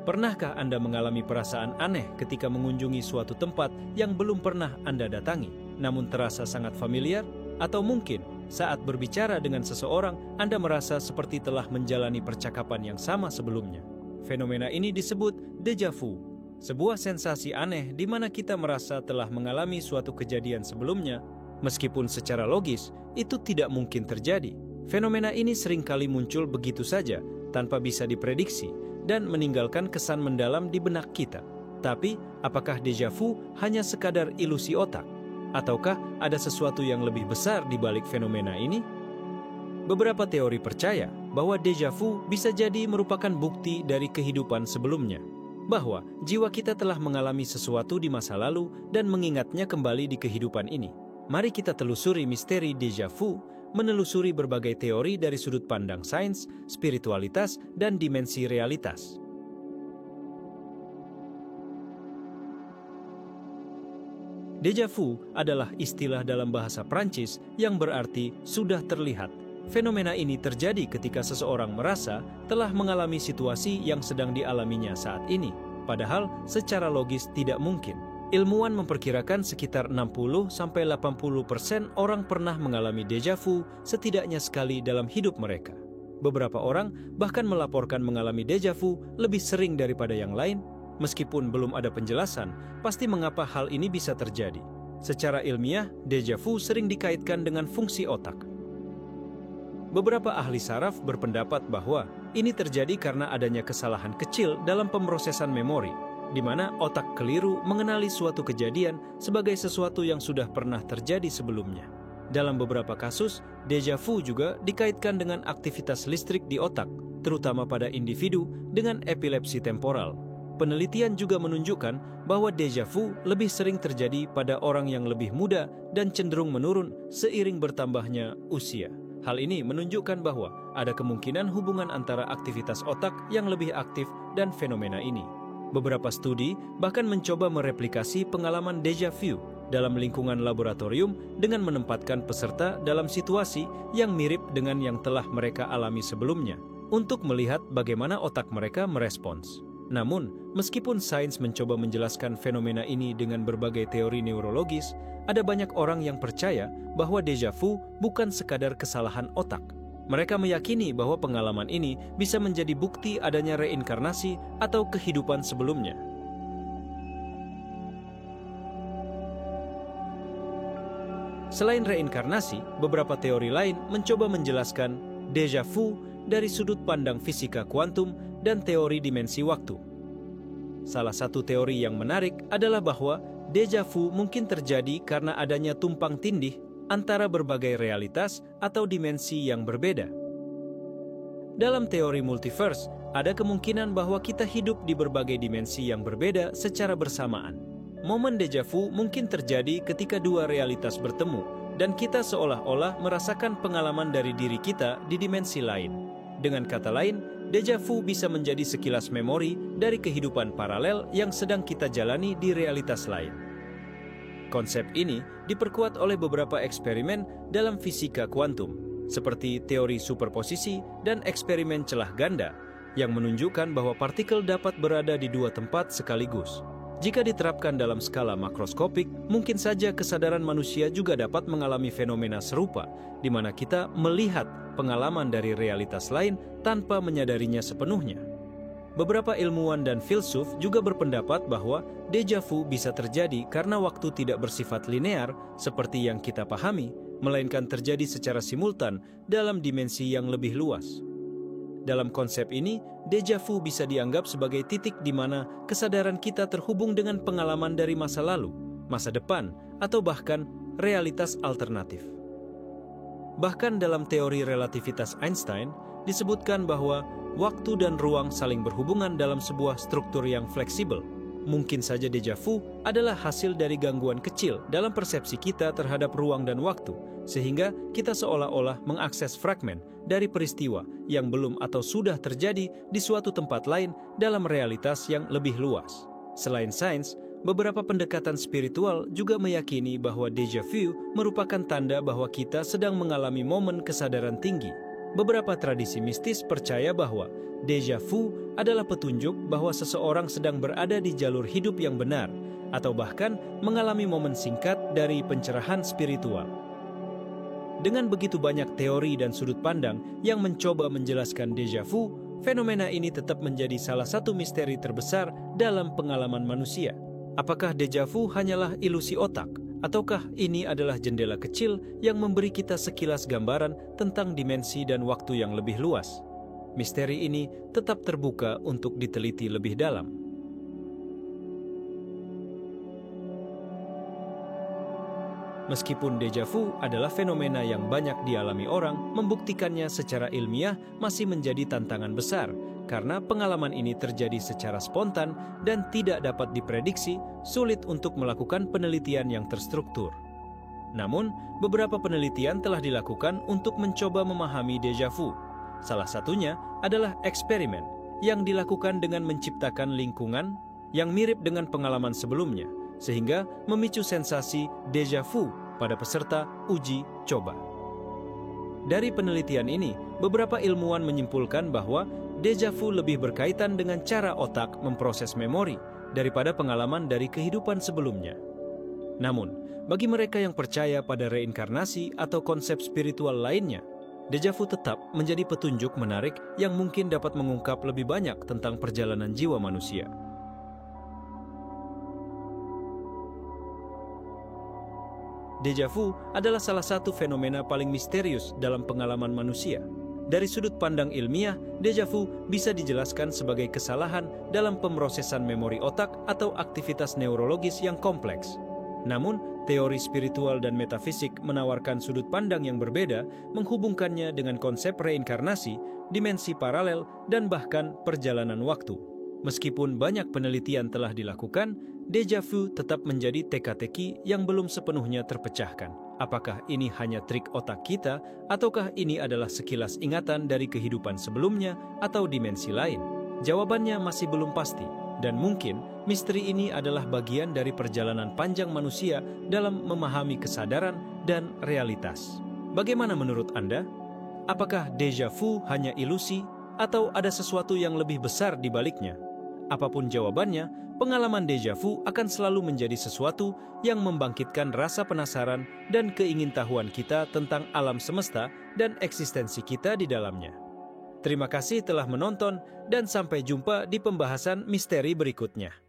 Pernahkah Anda mengalami perasaan aneh ketika mengunjungi suatu tempat yang belum pernah Anda datangi, namun terasa sangat familiar? Atau mungkin saat berbicara dengan seseorang, Anda merasa seperti telah menjalani percakapan yang sama sebelumnya. Fenomena ini disebut déjà vu, sebuah sensasi aneh di mana kita merasa telah mengalami suatu kejadian sebelumnya, meskipun secara logis itu tidak mungkin terjadi. Fenomena ini seringkali muncul begitu saja, tanpa bisa diprediksi, dan meninggalkan kesan mendalam di benak kita. Tapi, apakah déjà vu hanya sekadar ilusi otak? Ataukah ada sesuatu yang lebih besar di balik fenomena ini? Beberapa teori percaya bahwa déjà vu bisa jadi merupakan bukti dari kehidupan sebelumnya, bahwa jiwa kita telah mengalami sesuatu di masa lalu dan mengingatnya kembali di kehidupan ini. Mari kita telusuri misteri déjà vu, menelusuri berbagai teori dari sudut pandang sains, spiritualitas, dan dimensi realitas. Déjà vu adalah istilah dalam bahasa Prancis yang berarti sudah terlihat. Fenomena ini terjadi ketika seseorang merasa telah mengalami situasi yang sedang dialaminya saat ini, padahal secara logis tidak mungkin. Ilmuwan memperkirakan sekitar 60-80% orang pernah mengalami déjà vu setidaknya sekali dalam hidup mereka. Beberapa orang bahkan melaporkan mengalami déjà vu lebih sering daripada yang lain. Meskipun belum ada penjelasan pasti mengapa hal ini bisa terjadi. Secara ilmiah, déjà vu sering dikaitkan dengan fungsi otak. Beberapa ahli saraf berpendapat bahwa ini terjadi karena adanya kesalahan kecil dalam pemrosesan memori, di mana otak keliru mengenali suatu kejadian sebagai sesuatu yang sudah pernah terjadi sebelumnya. Dalam beberapa kasus, déjà vu juga dikaitkan dengan aktivitas listrik di otak, terutama pada individu dengan epilepsi temporal. Penelitian juga menunjukkan bahwa déjà vu lebih sering terjadi pada orang yang lebih muda dan cenderung menurun seiring bertambahnya usia. Hal ini menunjukkan bahwa ada kemungkinan hubungan antara aktivitas otak yang lebih aktif dan fenomena ini. Beberapa studi bahkan mencoba mereplikasi pengalaman déjà vu dalam lingkungan laboratorium dengan menempatkan peserta dalam situasi yang mirip dengan yang telah mereka alami sebelumnya untuk melihat bagaimana otak mereka merespons. Namun, meskipun sains mencoba menjelaskan fenomena ini dengan berbagai teori neurologis, ada banyak orang yang percaya bahwa déjà vu bukan sekadar kesalahan otak. Mereka meyakini bahwa pengalaman ini bisa menjadi bukti adanya reinkarnasi atau kehidupan sebelumnya. Selain reinkarnasi, beberapa teori lain mencoba menjelaskan déjà vu dari sudut pandang fisika kuantum dan teori dimensi waktu. Salah satu teori yang menarik adalah bahwa déjà vu mungkin terjadi karena adanya tumpang tindih antara berbagai realitas atau dimensi yang berbeda. Dalam teori multiverse, ada kemungkinan bahwa kita hidup di berbagai dimensi yang berbeda secara bersamaan. Momen déjà vu mungkin terjadi ketika dua realitas bertemu, dan kita seolah-olah merasakan pengalaman dari diri kita di dimensi lain. Dengan kata lain, déjà vu bisa menjadi sekilas memori dari kehidupan paralel yang sedang kita jalani di realitas lain. Konsep ini diperkuat oleh beberapa eksperimen dalam fisika kuantum, seperti teori superposisi dan eksperimen celah ganda, yang menunjukkan bahwa partikel dapat berada di dua tempat sekaligus. Jika diterapkan dalam skala makroskopik, mungkin saja kesadaran manusia juga dapat mengalami fenomena serupa, di mana kita melihat pengalaman dari realitas lain tanpa menyadarinya sepenuhnya. Beberapa ilmuwan dan filsuf juga berpendapat bahwa déjà vu bisa terjadi karena waktu tidak bersifat linear seperti yang kita pahami, melainkan terjadi secara simultan dalam dimensi yang lebih luas. Dalam konsep ini, déjà vu bisa dianggap sebagai titik di mana kesadaran kita terhubung dengan pengalaman dari masa lalu, masa depan, atau bahkan realitas alternatif. Bahkan dalam teori relativitas Einstein, disebutkan bahwa waktu dan ruang saling berhubungan dalam sebuah struktur yang fleksibel. Mungkin saja déjà vu adalah hasil dari gangguan kecil dalam persepsi kita terhadap ruang dan waktu, sehingga kita seolah-olah mengakses fragmen dari peristiwa yang belum atau sudah terjadi di suatu tempat lain dalam realitas yang lebih luas. Selain sains, beberapa pendekatan spiritual juga meyakini bahwa déjà vu merupakan tanda bahwa kita sedang mengalami momen kesadaran tinggi. beberapa tradisi mistis percaya bahwa déjà vu adalah petunjuk bahwa seseorang sedang berada di jalur hidup yang benar, atau bahkan mengalami momen singkat dari pencerahan spiritual. Dengan begitu banyak teori dan sudut pandang yang mencoba menjelaskan déjà vu, fenomena ini tetap menjadi salah satu misteri terbesar dalam pengalaman manusia. Apakah déjà vu hanyalah ilusi otak? Ataukah ini adalah jendela kecil yang memberi kita sekilas gambaran tentang dimensi dan waktu yang lebih luas? Misteri ini tetap terbuka untuk diteliti lebih dalam. Meskipun déjà vu adalah fenomena yang banyak dialami orang, membuktikannya secara ilmiah masih menjadi tantangan besar karena pengalaman ini terjadi secara spontan dan tidak dapat diprediksi, sulit untuk melakukan penelitian yang terstruktur. Namun, beberapa penelitian telah dilakukan untuk mencoba memahami déjà vu. Salah satunya adalah eksperimen yang dilakukan dengan menciptakan lingkungan yang mirip dengan pengalaman sebelumnya, sehingga memicu sensasi déjà vu pada peserta uji coba. Dari penelitian ini, beberapa ilmuwan menyimpulkan bahwa déjà vu lebih berkaitan dengan cara otak memproses memori daripada pengalaman dari kehidupan sebelumnya. Namun, bagi mereka yang percaya pada reinkarnasi atau konsep spiritual lainnya, déjà vu tetap menjadi petunjuk menarik yang mungkin dapat mengungkap lebih banyak tentang perjalanan jiwa manusia. Déjà vu adalah salah satu fenomena paling misterius dalam pengalaman manusia. Dari sudut pandang ilmiah, déjà vu bisa dijelaskan sebagai kesalahan dalam pemrosesan memori otak atau aktivitas neurologis yang kompleks. Namun, teori spiritual dan metafisik menawarkan sudut pandang yang berbeda, menghubungkannya dengan konsep reinkarnasi, dimensi paralel, dan bahkan perjalanan waktu. Meskipun banyak penelitian telah dilakukan, déjà vu tetap menjadi teka-teki yang belum sepenuhnya terpecahkan. Apakah ini hanya trik otak kita, ataukah ini adalah sekilas ingatan dari kehidupan sebelumnya atau dimensi lain? Jawabannya masih belum pasti, dan mungkin misteri ini adalah bagian dari perjalanan panjang manusia dalam memahami kesadaran dan realitas. Bagaimana menurut Anda? Apakah déjà vu hanya ilusi, atau ada sesuatu yang lebih besar di baliknya? Apapun jawabannya, pengalaman déjà vu akan selalu menjadi sesuatu yang membangkitkan rasa penasaran dan keingintahuan kita tentang alam semesta dan eksistensi kita di dalamnya. Terima kasih telah menonton dan sampai jumpa di pembahasan misteri berikutnya.